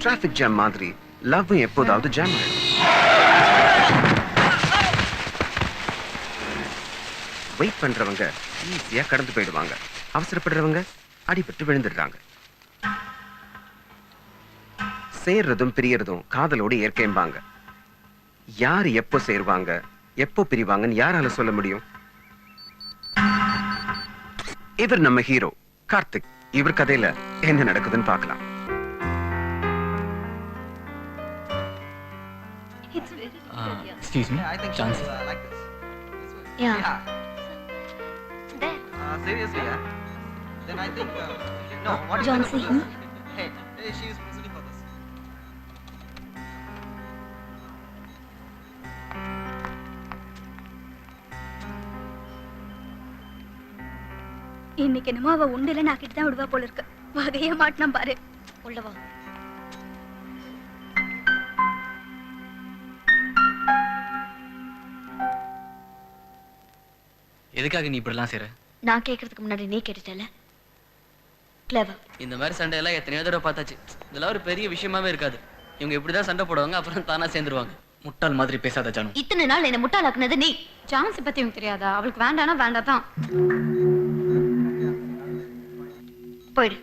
Traffic jam மாதிரி love எப்போதாவது jam ஆயிடும். வெயிட் பண்றவங்க ஈஸியா கடந்து போயிடுவாங்க. அவசரப்படுறவங்க அடிபட்டு விழுந்துடுறாங்க. சேர்றதும் பிரியறதும் காதலோடு இயற்கைம்பாங்க. யார் எப்போ சேருவாங்க எப்போ பிரிவாங்கன்னு யாரால சொல்ல முடியும்? இவர் நம்ம ஹீரோ கார்த்திக். இவர் கதையில என்ன நடக்குதுன்னு பார்க்கலாம். Excuse me, chance. Yeah. There. Seriously, yeah? Then I think, no, what is John the C. purpose? Hey, she is listening for this. இன்னைக்கு என்னமோ அவ உண்டில நாக்கிட்டு தான் விடுவா போல இருக்கு. வகைய மாட்டணும் பாரு. உள்ளவா. எதுக்காக நீ இப்படிலாம் செய்ற? நான் கேக்குறதுக்கு முன்னாடி நீ கேட்டுட்டல. கிளவர். இந்த மாதிரி சண்டை எல்லாம் எத்தனையோ தடவை பார்த்தாச்சு. இதெல்லாம் ஒரு பெரிய விஷயமாவே இருக்காது. இவங்க இப்படிதான் சண்டை போடுவாங்க, அப்புறம் தானா சேர்ந்துருவாங்க. முட்டாள் மாதிரி பேசாத ஜானு. இத்தனை நாள் என்ன முட்டாளாக்குனது நீ. ஜான்சி பத்தி உங்களுக்கு தெரியாதா? அவளுக்கு வேண்டானா வேண்டாதான். போயிடு.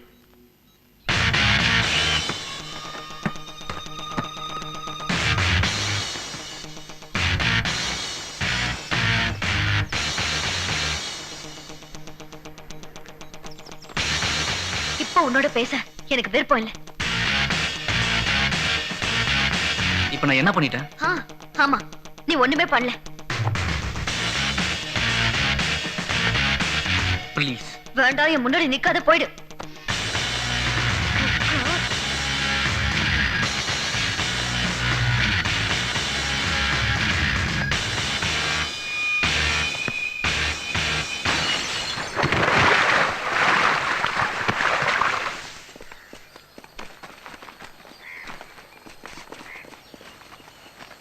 இப்போ உன்னோட பேச எனக்கு விருப்பம் இல்லை. இப்ப நான் என்ன பண்ணிட்டேன்? ஆமா, நீ ஒண்ணுமே பண்ணல. ப்ளீஸ். வேண்டாம், என் முன்னாடி நிக்காத, போயிடு.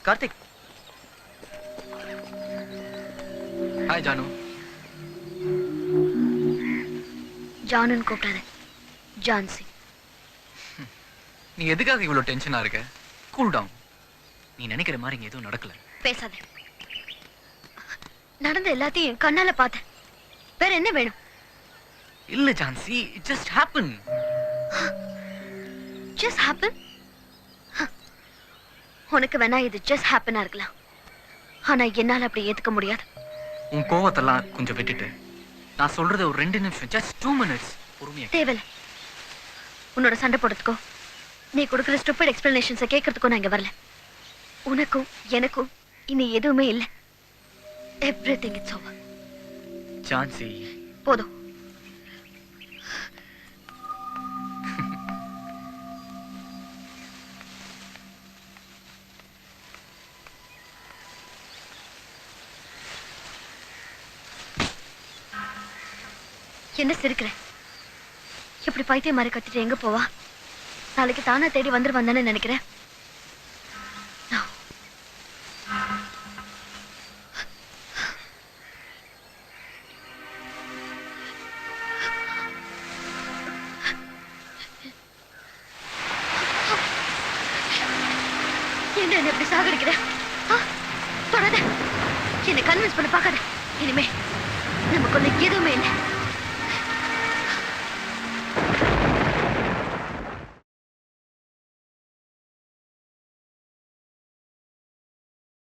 கார்த்திக். ஹாய் ஜானு. ஜானுன்னு கூப்பிடாத, ஜான்சி. நீ எதுக்காக இவ்வளவு டென்ஷனா இருக்க? Cool down. நீ நினைக்கிற மாதிரி இங்க எதுவும் நடக்கல. பேசாத. நடந்த எல்லாத்தையும் கண்ணால பார்த்தேன். வேற என்ன வேணும்? இல்ல Jhansi, it just happened. Just happen? உனக்கு வேணா இது just happen இருக்கலாம். ஆனா என்னால அப்படி ஏத்துக்க முடியாது. உன் கோவத்தெல்லாம் கொஞ்சம் விட்டுட்டு நான் சொல்றது ஒரு 2 நிமிஷம், just 2 minutes பொறுமையா. தேவையில்ல. உன்னோட சண்டை போடுறதுக்கோ நீ கொடுக்குற ஸ்டூபிட் எக்ஸ்பிளனேஷன்ஸை கேட்கறதுக்கோ நான் இங்க வரல. உனக்கும் எனக்கும் இனி எதுவுமே இல்லை. Everything it's over. ஜான்சி போதும். என்ன சிரிக்கிற? இப்படி பைத்தியம் மாதிரி கத்திட்டு எங்க போவா? நாளைக்கு தானா தேடி வந்துருவான்னு நினைக்கிறேன். என்ன எப்படி சாகடிக்கிற? தொடாத. என்னை கன்வின்ஸ் பண்ண பார்க்காத. இனிமே நமக்குள்ள எதுவுமே இல்லை.